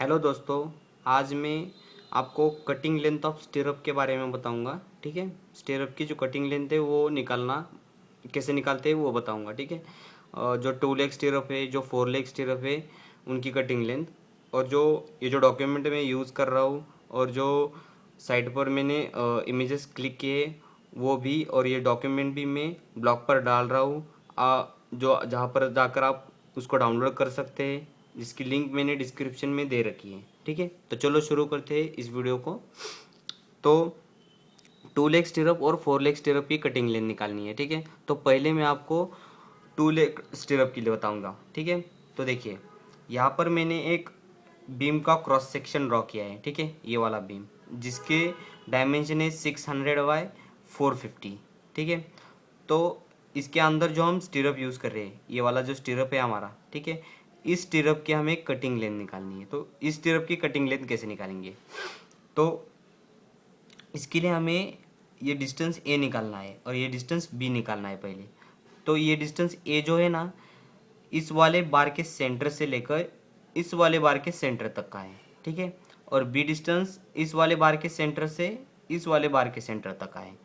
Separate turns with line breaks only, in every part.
Hello दोस्तों, आज मैं आपको कटिंग लेंथ ऑफ स्टिरअप के बारे में बताऊंगा। ठीक है, स्टिरअप की जो कटिंग लेंथ है वो निकालना कैसे निकालते हैं वो बताऊंगा। ठीक है, जो 2 लेग स्टिरअप है, जो 4 लेग स्टिरअप है, उनकी कटिंग लेंथ, और जो ये जो डॉक्यूमेंट मैं यूज़ कर रहा हूँ और जो साइट पर मैंने इमेजेस क्लिक किए वो भी, और ये डॉक्यूमेंट भी मैं ब्लॉग पर डाल रहा हूँ, जो जहाँ पर जाकर आप उसको डाउनलोड कर सकते हैं, जिसकी लिंक मैंने डिस्क्रिप्शन में दे रखी है। ठीक है, तो चलो शुरू करते हैं इस वीडियो को। तो 2 लेग स्टिरअप और 4 लेग स्टिरअप की कटिंग लेंथ निकालनी है। ठीक है, तो पहले मैं आपको 2 लेग स्टिरअप के लिए बताऊंगा। ठीक है, तो देखिए यहाँ पर मैंने एक बीम का क्रॉस सेक्शन ड्रॉ किया है। ठीक है, ये वाला बीम जिसके डायमेंशन है 600 बाय 450। ठीक है, तो इसके अंदर जो हम स्टिरअप यूज़ कर रहे हैं, ये वाला जो स्टिरअप है हमारा, ठीक है, इस स्टिरअप की हमें कटिंग लेंथ निकालनी है। तो इस स्टिरअप की कटिंग लेंथ कैसे निकालेंगे? तो इसके लिए हमें ये डिस्टेंस ए निकालना है और ये डिस्टेंस बी निकालना है पहले। तो ये डिस्टेंस ए जो है ना, इस वाले बार के सेंटर से लेकर इस वाले बार के सेंटर तक का है। ठीक है, और बी डिस्टेंस इस वाले बार के सेंटर से इस वाले बार के सेंटर तक का है।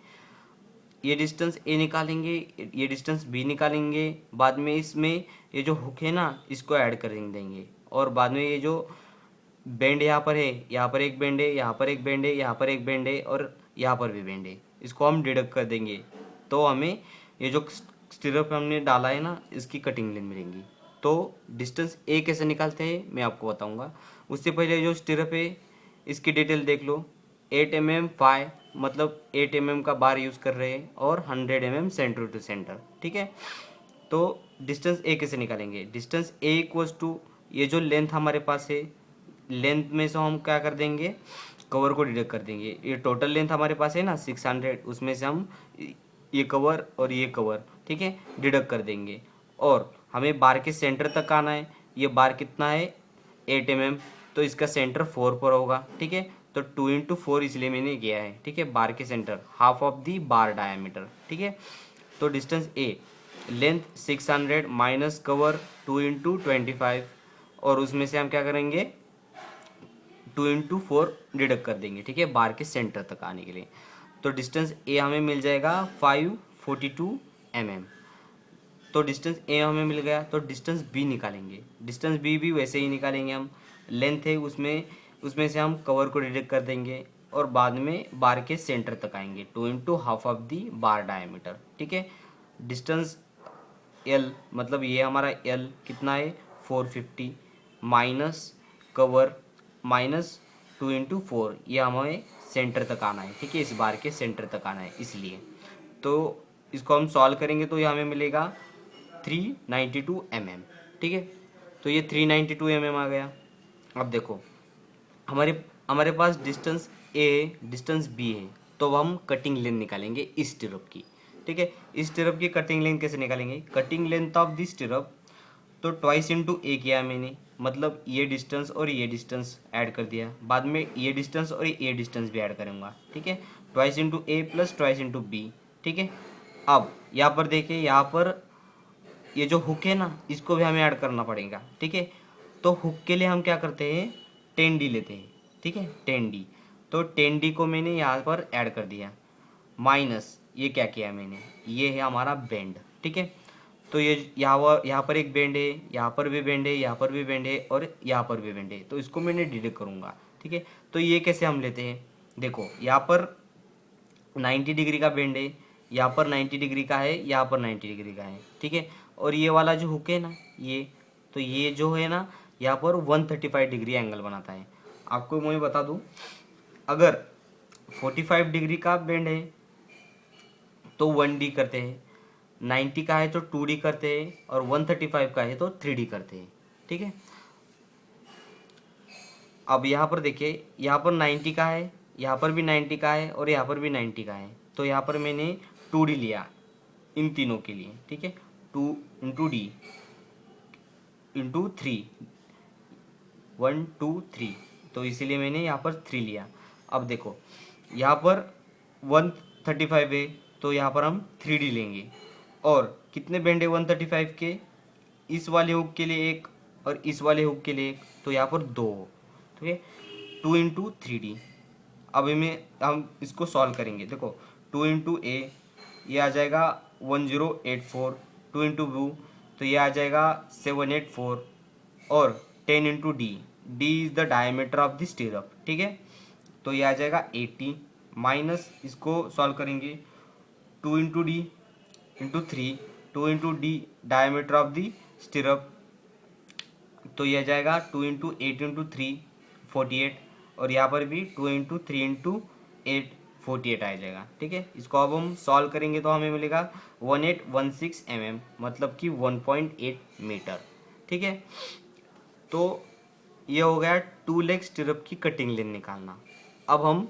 ये डिस्टेंस ए निकालेंगे, ये डिस्टेंस बी निकालेंगे, बाद में इसमें ये जो हुक है ना इसको ऐड कर देंगे, और बाद में ये जो बेंड यहाँ पर है, यहाँ पर एक बेंड है, यहाँ पर एक बेंड है, यहाँ पर एक बेंड है, और यहाँ पर भी बेंड है, इसको हम डिडक्ट कर देंगे। तो हमें ये जो स्टिरअप हमने डाला है ना इसकी कटिंग लेंथ मिलेंगी। तो डिस्टेंस ए कैसे निकालते हैं मैं आपको बताऊंगा। उससे पहले जो स्टिरअप है इसकी डिटेल देख लो। 8 mm फाई, मतलब 8 mm का बार यूज़ कर रहे हैं, और 100 mm सेंटर टू सेंटर। ठीक है, तो डिस्टेंस ए कैसे निकालेंगे? डिस्टेंस ए इक्वल्स टू ये जो लेंथ हमारे पास है, लेंथ में से हम क्या कर देंगे, कवर को डिडक्ट कर देंगे। ये टोटल लेंथ हमारे पास है ना 600, उसमें से हम ये कवर और ये कवर, ठीक है, डिडक्ट कर देंगे। और हमें बार के सेंटर तक आना है। ये बार कितना है? 8 mm, तो इसका सेंटर 4 पर होगा। ठीक है, तो 2 × 4 इसलिए मैंने किया है। ठीक है, बार के centre half of the bar diameter. ठीक है, तो डिस्टेंस ए लेंथ 600 माइनस कवर 2 × 25, और उसमें से हम क्या करेंगे 2 × 4 डिडक्ट कर देंगे। ठीक है, बार के सेंटर तक आने के लिए। तो डिस्टेंस ए हमें मिल जाएगा 542 mm। तो डिस्टेंस ए हमें मिल गया, तो डिस्टेंस बी निकालेंगे। डिस्टेंस बी भी वैसे ही निकालेंगे हम। लेंथ है उसमें उसमें से हम कवर को डिडक्ट कर देंगे, और बाद में बार के सेंटर तक आएंगे 2 × half of the bar diameter. ठीक है, डिस्टेंस एल, मतलब ये हमारा एल कितना है 450, माइनस कवर माइनस 2 × 4, ये हमें सेंटर तक आना है। ठीक है, इस बार के सेंटर तक आना है, इसलिए तो इसको हम सॉल्व करेंगे तो ये हमें मिलेगा 392 mm। ठीक है, तो ये 392 mm आ गया। अब देखो हमारे हमारे पास डिस्टेंस ए है, डिस्टेंस बी है, तो हम कटिंग लेंथ निकालेंगे इस स्टिरअप की। ठीक है, इस स्टिरअप की कटिंग लेंथ कैसे निकालेंगे? Cutting length of this stirrup, तो ट्वाइस इंटू ए किया मैंने, मतलब ये डिस्टेंस और ये डिस्टेंस ऐड कर दिया, बाद में ये डिस्टेंस और ये डिस्टेंस भी ऐड करूँगा। ठीक है, twice into A plus twice into B. ठीक है, अब यहाँ पर देखिए, यहाँ पर ये जो हुक है ना इसको भी हमें ऐड करना पड़ेगा। ठीक है, तो हुक के लिए हम क्या करते हैं 10D लेते हैं। ठीक है, 10D, तो 10D को मैंने यहाँ पर ऐड कर दिया, माइनस ये क्या किया मैंने, ये है हमारा बेंड। ठीक है, तो ये यहाँ पर एक बेंड है, यहाँ पर भी बेंड है, यहाँ पर भी बेंड है, और यहाँ पर भी बेंड है, तो इसको मैंने डिडक्ट करूँगा। ठीक है, तो ये कैसे हम लेते हैं, देखो यहाँ पर 90 डिग्री का बेंड है, यहाँ पर 90 डिग्री का है, यहाँ पर 90 डिग्री का है। ठीक है, और ये वाला जो हुक है ना ये, तो ये जो है ना यहाँ पर 135 डिग्री एंगल बनाता है। आपको मैं बता दूँ, अगर 45 डिग्री का बेंड है तो 1D करते हैं, 90 का है तो 2D करते हैं, और 135 का है तो 3D करते हैं। ठीक है, अब यहाँ पर देखिए, यहाँ पर 90 का है, यहाँ पर भी 90 का है, और यहाँ पर भी 90 का है, तो यहाँ पर मैंने 2D लिया इन तीनों के लिए। ठीक है, 2 × D × 3, 1 2 3, तो इसीलिए मैंने यहाँ पर 3 लिया। अब देखो यहाँ पर 135 है, तो यहाँ पर हम 3D लेंगे, और कितने बेंड है 135 के, इस वाले हुक के लिए एक और इस वाले हुक के लिए एक, तो यहाँ पर 2। ठीक है, 2 × 3D। अब इनमें हम इसको सॉल्व करेंगे। देखो 2 × A ये आ जाएगा 1084, 2 × B तो ये आ जाएगा 784, और 10 × D, D is the diameter of the स्टीरअप, ठीक है, तो ये आ जाएगा 80, माइनस इसको सॉल्व करेंगे 2 × D × 3, 2 × D diameter of the स्टीरअप, तो ये आ जाएगा 2 × 8 × 3 48, और यहाँ पर भी 2 × 3 × 8 48 आ जाएगा, ठीक है। इसको अब हम सॉल्व करेंगे तो हमें मिलेगा 1816 mm, मतलब कि 1.8 मीटर, ठीक है। तो ये हो गया 2 लेग स्टिरअप की कटिंग लेंथ निकालना। अब हम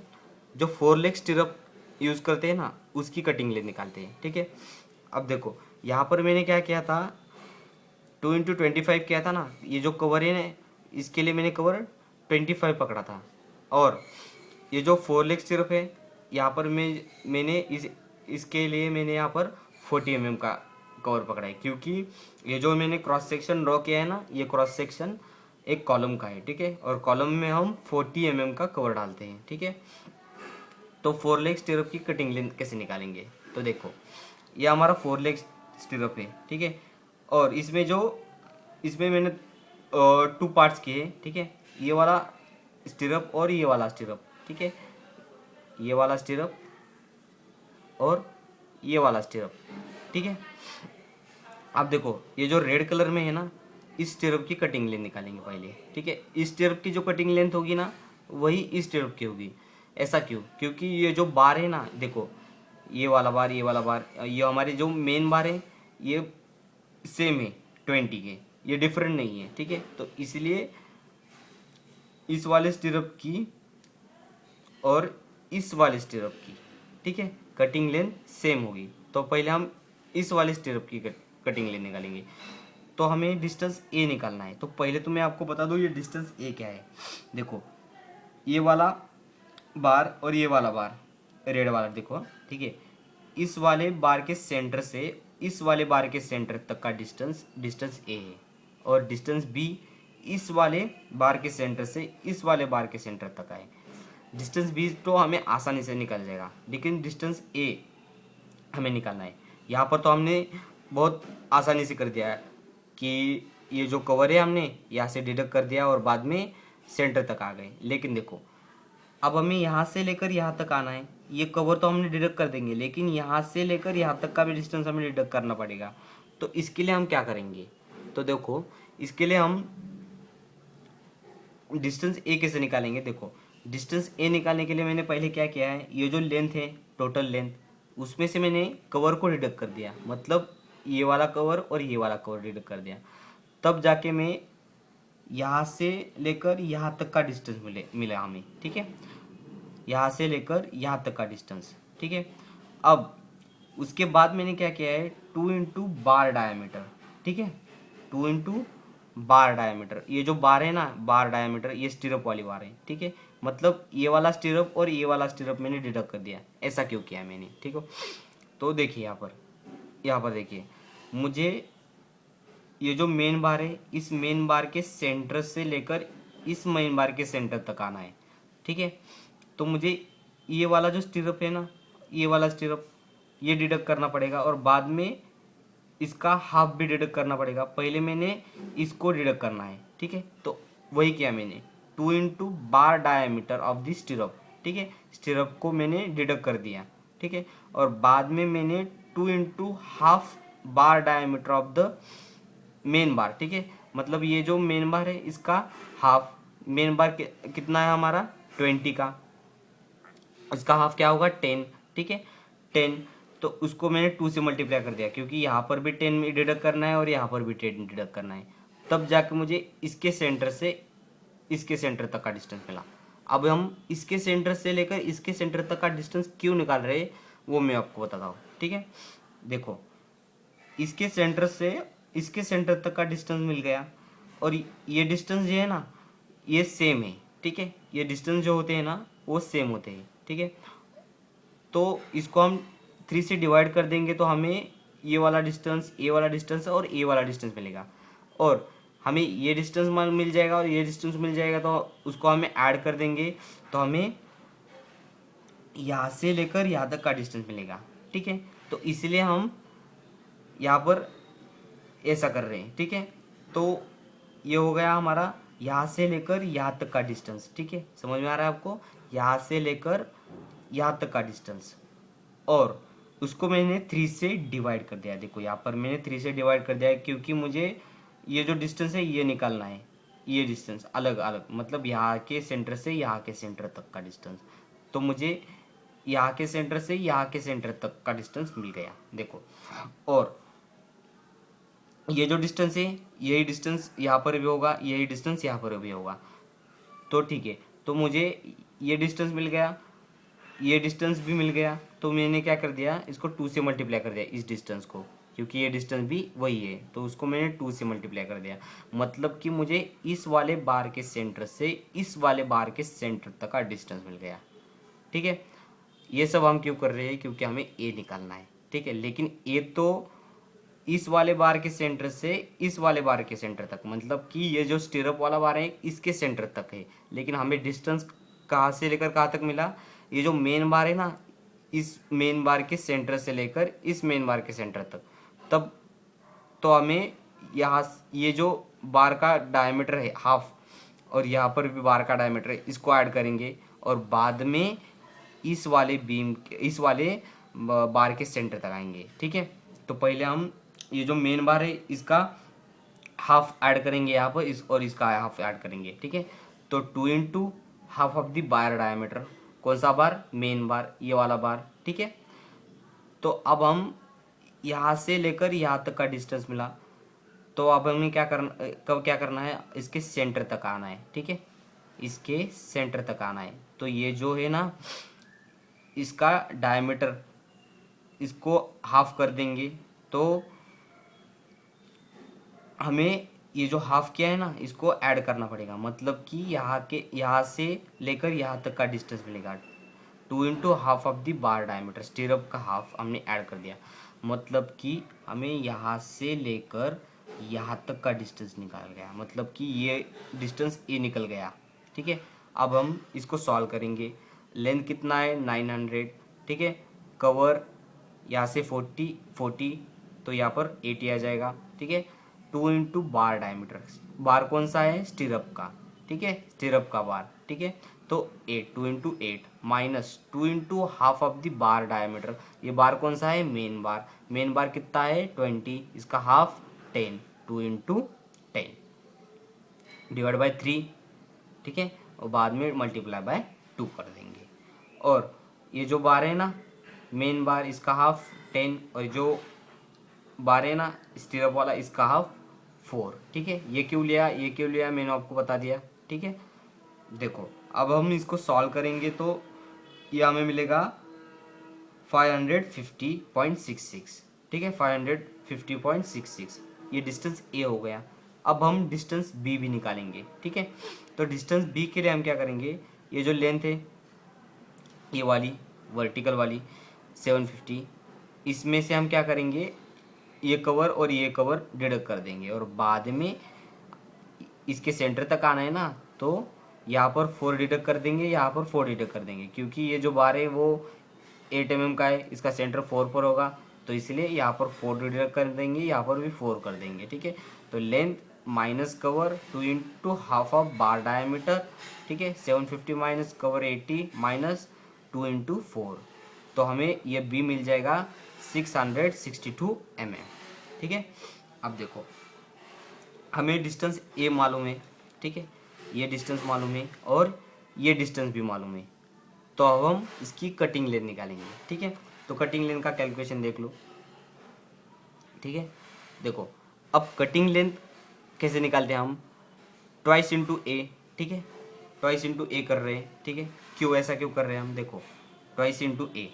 जो 4 लेग स्टिरअप यूज़ करते हैं ना, उसकी कटिंग लेंथ निकालते हैं, ठीक है। अब देखो यहाँ पर मैंने क्या किया था, 2 × 25 किया था ना, ये जो कवर है ना, इसके लिए मैंने कवर 25 पकड़ा था, और ये जो 4 लेग स्टिरअप है यहाँ पर मैंने इसके लिए मैंने यहाँ पर 40 mm का कवर पकड़ा है, क्योंकि ये जो मैंने क्रॉस सेक्शन ड्रॉ किया है ना, ये क्रॉस सेक्शन एक कॉलम का है, ठीक है, और कॉलम में हम 40 mm का कवर डालते हैं, ठीक है। तो 4 लेग स्टिरअप की कटिंग लेंथ कैसे निकालेंगे, तो देखो ये हमारा 4 लेग स्टिरअप है, ठीक है, और इसमें मैंने 2 पार्ट्स किए हैं, ठीक है, ये वाला स्टिरअप और ये वाला स्टिरअप, ठीक है, ये वाला स्टिरअप और ये वाला स्टिरअप, ठीक है। अब देखो ये जो रेड कलर में है ना, इस स्टिरअप की कटिंग लेंथ निकालेंगे पहले, ठीक है। इस स्टिरअप की जो कटिंग लेंथ होगी ना, वही इस स्टिरअप की होगी। ऐसा क्यों? क्योंकि ये जो बार है ना, देखो ये वाला बार, ये वाला बार, ये हमारे जो मेन बार है ये सेम है 20 के, ये डिफरेंट नहीं है, ठीक है। तो इसलिए इस वाले स्टिरअप की और इस वाले स्टिरअप की, ठीक है, कटिंग लेंथ सेम होगी। तो पहले हम इस वाले स्टिरअप की कटिंग लेंथ निकालेंगे। तो हमें डिस्टेंस ए निकालना है। तो पहले तो मैं आपको बता दूं ये डिस्टेंस ए क्या है। देखो ये वाला बार और ये वाला बार रेड वाला, देखो, ठीक है, इस वाले बार के सेंटर से इस वाले बार के सेंटर तक का डिस्टेंस ए है, और डिस्टेंस बी इस वाले बार के सेंटर से इस वाले बार के सेंटर तक है। डिस्टेंस बी तो हमें आसानी से निकल जाएगा, लेकिन डिस्टेंस ए हमें निकालना है। यहाँ पर तो हमने बहुत आसानी से कर दिया है कि ये जो कवर है हमने यहाँ से डिडक्ट कर दिया और बाद में सेंटर तक आ गए। लेकिन देखो अब हमें यहाँ से लेकर यहाँ तक आना है। ये कवर तो हमने डिडक्ट कर देंगे, लेकिन यहाँ से लेकर यहाँ तक का भी डिस्टेंस हमें डिडक्ट करना पड़ेगा। तो इसके लिए हम क्या करेंगे, तो देखो इसके लिए हम डिस्टेंस ए कैसे निकालेंगे। देखो डिस्टेंस ए निकालने के लिए मैंने पहले क्या किया है, ये जो लेंथ है टोटल लेंथ, उसमें से मैंने कवर को डिडक्ट कर दिया, मतलब ये वाला कवर और ये वाला कवर डिडक्ट कर दिया। तब जाके मैं यहाँ से लेकर यहाँ तक का डिस्टेंस मिला हमें, ठीक है, यहाँ से लेकर यहाँ तक का डिस्टेंस, ठीक है। अब उसके बाद मैंने क्या किया है, 2 × बार डायमीटर, ठीक है, 2 × बार डायमीटर, ये जो बार है ना, बार डायमीटर, ये स्टिरअप वाली बार है, ठीक है, मतलब ये वाला स्टिरअप और ये वाला स्टिरअप मैंने डिडक्ट कर दिया। ऐसा क्यों किया मैंने, ठीक है। तो देखिए यहाँ पर देखिए, मुझे ये जो मेन बार है, इस मेन बार के सेंटर से लेकर इस मेन बार के सेंटर तक आना है, ठीक है। तो मुझे ये वाला जो स्टिरअप है ना, ये वाला स्टिरअप ये डिडक्ट करना पड़ेगा, और बाद में इसका हाफ भी डिडक्ट करना पड़ेगा। पहले मैंने इसको डिडक्ट करना है, ठीक है। तो वही किया मैंने, 2 × बार डायमीटर ऑफ द स्टिरअप, ठीक है, स्टिरअप को मैंने डिडक्ट कर दिया, ठीक है, और बाद में मैंने 2 × half bar diameter of the main बार, ठीक है, मतलब ये जो मेन बार है इसका हाफ, मेन बार कितना है हमारा 20 का, इसका हाफ क्या होगा 10, ठीक है, 10, तो उसको मैंने 2 से मल्टीप्लाई कर दिया, क्योंकि यहाँ पर भी 10 डिडक्ट करना है और यहाँ पर भी 10 डिडक्ट करना है। तब जाके मुझे इसके सेंटर से इसके सेंटर तक का डिस्टेंस मिला। अब हम इसके सेंटर से लेकर इसके सेंटर तक का डिस्टेंस क्यों निकाल रहे हैं वो मैं आपको बताता हूँ, ठीक है। देखो इसके सेंटर से इसके सेंटर तक का डिस्टेंस मिल गया, और ये डिस्टेंस जो है ना ये सेम है, ठीक है, ये डिस्टेंस जो होते हैं ना वो सेम होते हैं, ठीक है। तो इसको हम 3 से डिवाइड कर देंगे तो हमें ये वाला डिस्टेंस, ए वाला डिस्टेंस और ए वाला डिस्टेंस मिलेगा, और हमें ये डिस्टेंस मिल जाएगा और ये डिस्टेंस मिल जाएगा, तो उसको हमें ऐड कर देंगे, तो हमें यहाँ से लेकर यहाँ तक का डिस्टेंस मिलेगा। ठीक है, तो इसलिए हम यहाँ पर ऐसा कर रहे हैं। ठीक है, तो ये हो गया हमारा यहाँ से लेकर यहाँ तक का डिस्टेंस। ठीक है, समझ में आ रहा है आपको? यहाँ से लेकर यहाँ तक का डिस्टेंस, और उसको मैंने 3 से डिवाइड कर दिया। देखो यहाँ पर मैंने 3 से डिवाइड कर दिया है, क्योंकि मुझे ये जो डिस्टेंस है ये निकालना है, ये डिस्टेंस अलग अलग, मतलब यहाँ के सेंटर से यहाँ के सेंटर तक का डिस्टेंस। तो मुझे यहाँ के सेंटर से यहाँ के सेंटर तक का डिस्टेंस मिल गया। देखो, और ये जो डिस्टेंस है यही डिस्टेंस यहाँ पर भी होगा, यही डिस्टेंस यहाँ पर भी होगा। तो ठीक है, तो मुझे ये डिस्टेंस मिल गया, ये डिस्टेंस भी मिल गया, तो मैंने क्या कर दिया, इसको 2 से मल्टीप्लाई कर दिया इस डिस्टेंस को, क्योंकि ये डिस्टेंस भी वही है, तो उसको मैंने 2 से मल्टीप्लाई कर दिया। मतलब कि मुझे इस वाले बार के सेंटर से इस वाले बार के सेंटर तक का डिस्टेंस मिल गया। ठीक है, ये सब हम क्यों कर रहे हैं, क्योंकि हमें ए निकालना है। ठीक है, लेकिन ए तो इस वाले बार के सेंटर से इस वाले बार के सेंटर तक, मतलब कि ये जो स्टिरअप वाला बार है इसके सेंटर तक है, लेकिन हमें डिस्टेंस कहाँ से लेकर कहाँ तक मिला, ये जो मेन बार है ना, इस मेन बार के सेंटर से लेकर इस मेन बार के सेंटर तक। तब तो हमें यहाँ ये जो बार का डायमीटर है हाफ, और यहाँ पर भी बार का डायमीटर है, इसको ऐड करेंगे, और बाद में इस वाले इस वाले बार के सेंटर तक आएंगे। ठीक है, तो पहले हम ये जो मेन बार है इसका हाफ ऐड करेंगे यहाँ पर, इस और इसका हाफ ऐड करेंगे। ठीक है, तो 2 into half of the bar diameter, कौन सा बार, मेन बार, ये वाला बार। ठीक है, तो अब हम यहाँ से लेकर यहाँ तक का डिस्टेंस मिला, तो अब हमें क्या करना है, इसके सेंटर तक आना है। ठीक है, इसके सेंटर तक आना है। तो ये जो है ना, इसका डायमीटर, इसको हाफ कर देंगे, तो हमें ये जो हाफ किया है ना, इसको ऐड करना पड़ेगा, मतलब कि यहाँ से लेकर यहाँ तक का डिस्टेंस मिलेगा। 2 into half of the bar diameter, stirrup का हाफ हमने ऐड कर दिया, मतलब कि हमें यहाँ से लेकर यहाँ तक का डिस्टेंस निकाल गया, मतलब कि ये डिस्टेंस ए निकल गया। ठीक है, अब हम इसको सॉल्व करेंगे। लेंथ कितना है, 900। ठीक है, कवर यहाँ से 40, तो यहाँ पर 80 आ जाएगा। ठीक है, 2 इंटू बार डायमीटर, बार कौन सा है, स्टिरअप का। ठीक है, स्टिरअप का बार। ठीक है, तो 8, 2 into 8 minus 2 into half of the bar diameter, ये बार कौन सा है, मेन बार। मेन बार कितना है, 20, इसका हाफ 10, 2 इंटू 10 डिवाइड बाई 3। ठीक है, और बाद में मल्टीप्लाई बाय 2 कर देंगे। और ये जो बार है ना, मेन बार, इसका हाफ 10, और जो बार है ना स्टिरअप वाला, इसका हाफ 4। ठीक है, ये क्यों लिया मैंने आपको बता दिया। ठीक है, देखो अब हम इसको सॉल्व करेंगे, तो ये हमें मिलेगा 550.66। ठीक है, 550.66, ये डिस्टेंस ए हो गया। अब हम डिस्टेंस बी भी निकालेंगे। ठीक है, तो डिस्टेंस बी के लिए हम क्या करेंगे, ये जो लेंथ है ये वाली वर्टिकल वाली 750, इसमें से हम क्या करेंगे, ये कवर और ये कवर डिडक्ट कर देंगे, और बाद में इसके सेंटर तक आना है ना, तो यहाँ पर 4 डिडक्ट कर देंगे, यहाँ पर 4 डिडक्ट कर देंगे, क्योंकि ये जो बार है वो 8 mm का है, इसका सेंटर 4 पर होगा, तो इसलिए यहाँ पर 4 डिडक्ट कर देंगे, यहाँ पर भी 4 कर देंगे। ठीक है, तो length minus cover 2 into half of bar diameter. ठीक है, 750 माइनस कवर 80 माइनस 2 इंटू 4, तो हमें ये बी मिल जाएगा 662 mm। ठीक है, अब देखो हमें डिस्टेंस ए मालूम है। ठीक है, ये डिस्टेंस मालूम है और ये डिस्टेंस भी मालूम है, तो अब हम इसकी कटिंग लेंथ निकालेंगे। ठीक है, तो कटिंग लेंथ का कैलकुलेशन देख लो। ठीक है, देखो अब कटिंग लेंथ कैसे निकालते हैं हम, ट्वाइस इंटू ए। ठीक है, ट्वाइस इंटू ए कर रहे हैं। ठीक है, क्यों ऐसा क्यों कर रहे हैं हम, देखो ट्वाइस इंटू ए,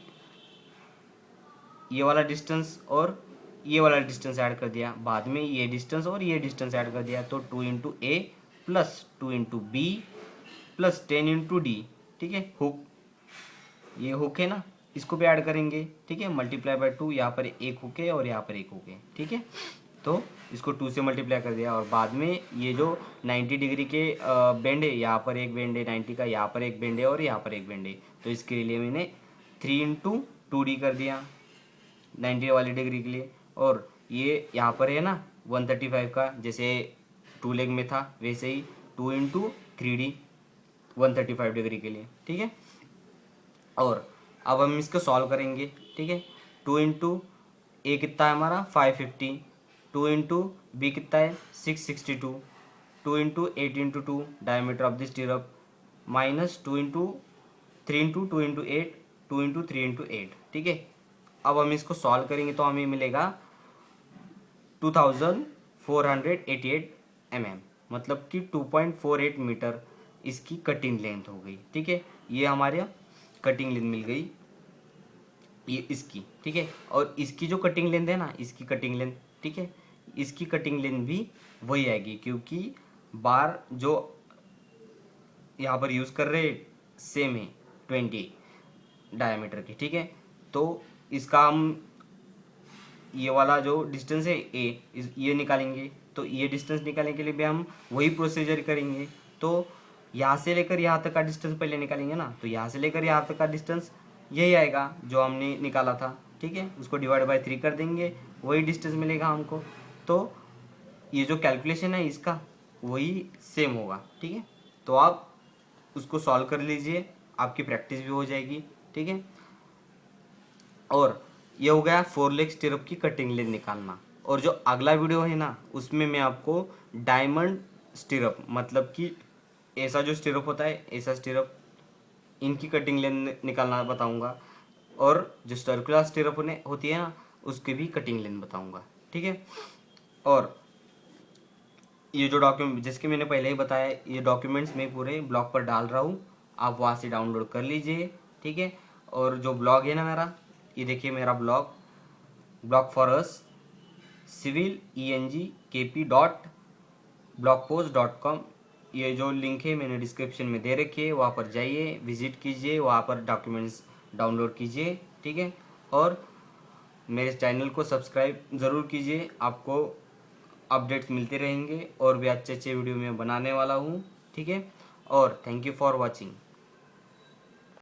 ये वाला डिस्टेंस और ये वाला डिस्टेंस ऐड कर दिया, बाद में ये डिस्टेंस और ये डिस्टेंस ऐड कर दिया, तो 2 into A plus 2 into B plus 10 into D. ठीक है, हुक, ये हुक है ना, इसको भी ऐड करेंगे। ठीक है, मल्टीप्लाई बाय 2, यहाँ पर एक हुक है और यहाँ पर एक हुक है। ठीक है, तो इसको 2 से मल्टीप्लाई कर दिया, और बाद में ये जो 90 डिग्री के बेंड है, यहाँ पर एक बेंड है 90 का, यहाँ पर एक बेंड है और यहाँ पर एक बेंड है, तो इसके लिए मैंने 3 इंटू 2D कर दिया 90 वाली डिग्री के लिए। और ये यहाँ पर है ना 135 का, जैसे 2 लेग में था वैसे ही 2 इंटू 3D 135 डिग्री के लिए, ठीक है। और अब हम इसको सॉल्व करेंगे, ठीक है। 2 इंटू ए कितना है हमारा 550, 2 इंटू बी कितना है 662, 2 into 8 into 2 diameter of the स्टीरअप, minus 2 into 3 into 2 into 8, 2 into 3 into 8, ठीक है। अब हम इसको सॉल्व करेंगे तो हमें मिलेगा 2488 mm, मतलब कि 2.48 मीटर इसकी कटिंग लेंथ हो गई, ठीक है। ये हमारे कटिंग लेंथ मिल गई ये इसकी, ठीक है। और इसकी जो कटिंग लेंथ है ना, इसकी कटिंग लेंथ, ठीक है, इसकी कटिंग लेंथ भी वही आएगी, क्योंकि बार जो यहाँ पर यूज़ कर रहे सेम है 20 डायमीटर की, ठीक है। तो इसका हम ये वाला जो डिस्टेंस है ये निकालेंगे, तो ये डिस्टेंस निकालने के लिए भी हम वही प्रोसीजर करेंगे। तो यहाँ से लेकर यहाँ तक का डिस्टेंस पहले निकालेंगे ना, तो यहाँ से लेकर यहाँ तक का डिस्टेंस यही आएगा जो हमने निकाला था, ठीक है। उसको डिवाइड बाय 3 कर देंगे, वही डिस्टेंस मिलेगा हमको। तो ये जो कैलकुलेशन है इसका वही सेम होगा, ठीक है। तो आप उसको सॉल्व कर लीजिए, आपकी प्रैक्टिस भी हो जाएगी, ठीक है। और ये हो गया 4 लेग स्टिरअप की कटिंग लेंथ निकालना। और जो अगला वीडियो है ना, उसमें मैं आपको डायमंड स्टिरअप, मतलब कि ऐसा जो स्टिरअप होता है, ऐसा स्टिरअप, इनकी कटिंग लेंथ निकालना बताऊंगा। और जो सर्कुलर स्टिरअप होती है ना, उसकी भी कटिंग लेंथ बताऊंगा, ठीक है। और ये जो डॉक्यूमेंट जिसके मैंने पहले ही बताया, ये डॉक्यूमेंट्स मैं पूरे ब्लॉग पर डाल रहा हूँ, आप वहाँ से डाउनलोड कर लीजिए, ठीक है। और जो ब्लॉग है ना मेरा, ये देखिए मेरा blog for us civil engkp.blogpost.com, ये जो लिंक है मैंने डिस्क्रिप्शन में दे रखी है, वहाँ पर जाइए, विजिट कीजिए, वहाँ पर डॉक्यूमेंट्स डाउनलोड कीजिए, ठीक है। और मेरे चैनल को सब्सक्राइब ज़रूर कीजिए, आपको अपडेट्स मिलते रहेंगे और भी अच्छे अच्छे वीडियो मैं बनाने वाला हूँ, ठीक है। और थैंक यू फॉर वॉचिंग।